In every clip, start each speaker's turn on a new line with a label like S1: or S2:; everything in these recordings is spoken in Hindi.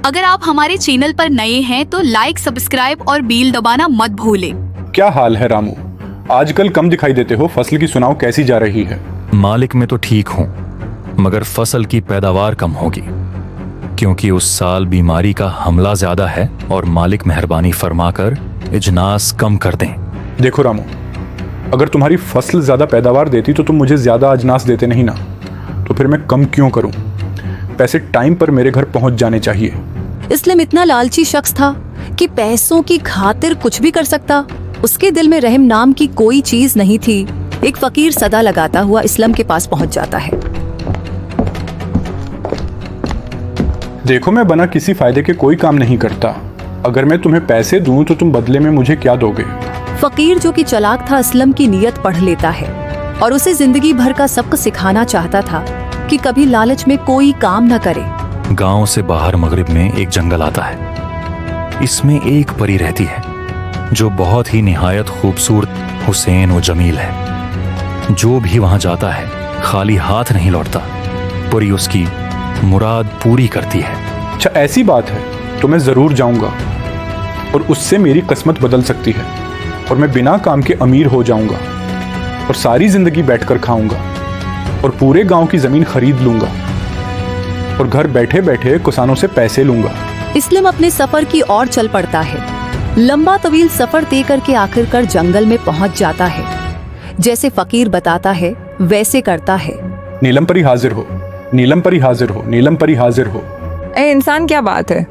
S1: अगर आप हमारे चैनल पर नए हैं तो लाइक, सब्सक्राइब और बेल दबाना मत भूलें।
S2: क्या हाल है रामू? आजकल कम दिखाई देते हो। फसल की सुनाओ, कैसी जा रही है?
S3: मालिक में तो ठीक हूं, मगर फसल की पैदावार कम होगी क्योंकि उस साल बीमारी का हमला ज्यादा है और मालिक मेहरबानी फरमाकर इजनास कम कर दें।
S2: देखो रामू, अगर तुम्हारी फसल ज्यादा पैदावार देती तो तुम मुझे ज्यादा अजनास देते नहीं ना, तो फिर मैं कम क्यों करूं? पैसे टाइम पर मेरे घर पहुंच जाने चाहिए।
S4: इस्लाम इतना लालची शख्स था कि पैसों की खातिर कुछ भी कर सकता। उसके दिल में रहम नाम की कोई चीज नहीं थी। एक फकीर सदा लगाता हुआ इस्लाम के पास पहुंच जाता है।
S2: देखो, मैं बना किसी फायदे के कोई काम नहीं करता। अगर मैं तुम्हें पैसे दूं तो तुम बदले में मुझे क्या दोगे?
S4: फकीर जो कि चालाक था, इस्लाम की नीयत पढ़ लेता है और उसे जिंदगी भर का सबक सिखाना चाहता था कि कभी लालच में कोई काम न करे।
S3: गांव से बाहर मगरिब में एक जंगल आता है। इसमें एक परी रहती है जो बहुत ही निहायत खूबसूरत, हुसैन और जमील है। जो भी वहां जाता है खाली हाथ नहीं लौटता। परी उसकी मुराद पूरी करती है।
S2: अच्छा, ऐसी बात है तो मैं जरूर जाऊंगा और उससे मेरी किस्मत बदल सकती है और मैं बिना काम के अमीर हो जाऊंगा और सारी जिंदगी बैठकर खाऊंगा और पूरे गांव की जमीन खरीद लूंगा और घर बैठे बैठे किसानों से पैसे लूंगा।
S4: इस्लाम अपने सफर की ओर चल पड़ता है। लंबा तवील सफर तय करके आखिरकार जंगल में पहुंच जाता है। जैसे फकीर बताता है वैसे करता है।
S2: नीलम परी हाजिर हो, नीलम परी हाजिर हो, नीलम परी हाजिर हो।
S5: ए इंसान, क्या बात है?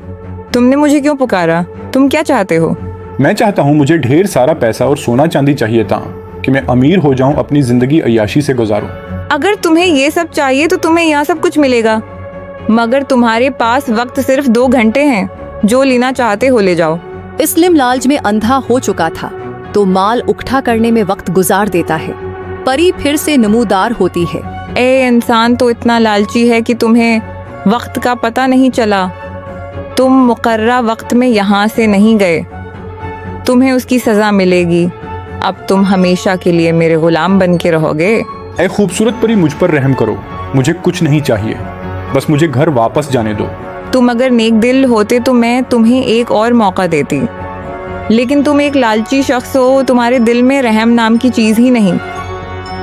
S5: तुमने मुझे क्यों पुकारा? तुम क्या चाहते हो?
S2: मैं चाहता हूँ मुझे ढेर सारा पैसा और सोना चांदी चाहिए था कि मैं अमीर हो जाऊं, अपनी जिंदगी अय्याशी से गुजारूं।
S5: अगर तुम्हें ये सब चाहिए तो तुम्हें यहाँ सब कुछ मिलेगा, मगर तुम्हारे पास वक्त सिर्फ 2 घंटे हैं। जो लेना चाहते हो ले जाओ।
S4: इस्लाम लालच में अंधा हो चुका था तो माल इकट्ठा करने में वक्त गुजार देता है। परी फिर से नमूदार होती है।
S5: ए इंसान तो इतना लालची है कि तुम्हें वक्त का पता नहीं चला। तुम मुकर्रा वक्त में यहाँ से नहीं गए, तुम्हें उसकी सजा मिलेगी। अब तुम हमेशा के लिए मेरे गुलाम बन के रहोगे।
S2: ऐ खूबसूरत परी, मुझ पर रहम करो। मुझे कुछ नहीं चाहिए, बस मुझे घर वापस जाने दो।
S5: तुम अगर नेक दिल होते तो मैं तुम्हें एक और मौका देती, लेकिन तुम एक लालची शख्स हो। तुम्हारे दिल में रहम नाम की चीज ही नहीं।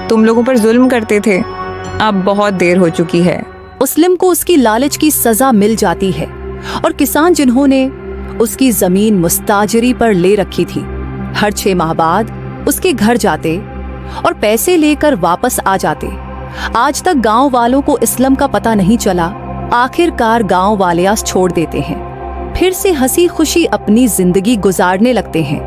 S5: तुम लोगों पर जुल्म करते थे। अब बहुत देर हो चुकी है।
S4: मुस्लिम को उसकी लालच की सजा मिल जाती है और किसान जिन्होंने उसकी जमीन मुस्ताजरी पर ले रखी थी, हर 6 माह बाद उसके घर जाते और पैसे लेकर वापस आ जाते। आज तक गांव वालों को इस्लाम का पता नहीं चला। आखिरकार गांव वाले आस छोड़ देते हैं, फिर से हंसी खुशी अपनी जिंदगी गुजारने लगते हैं।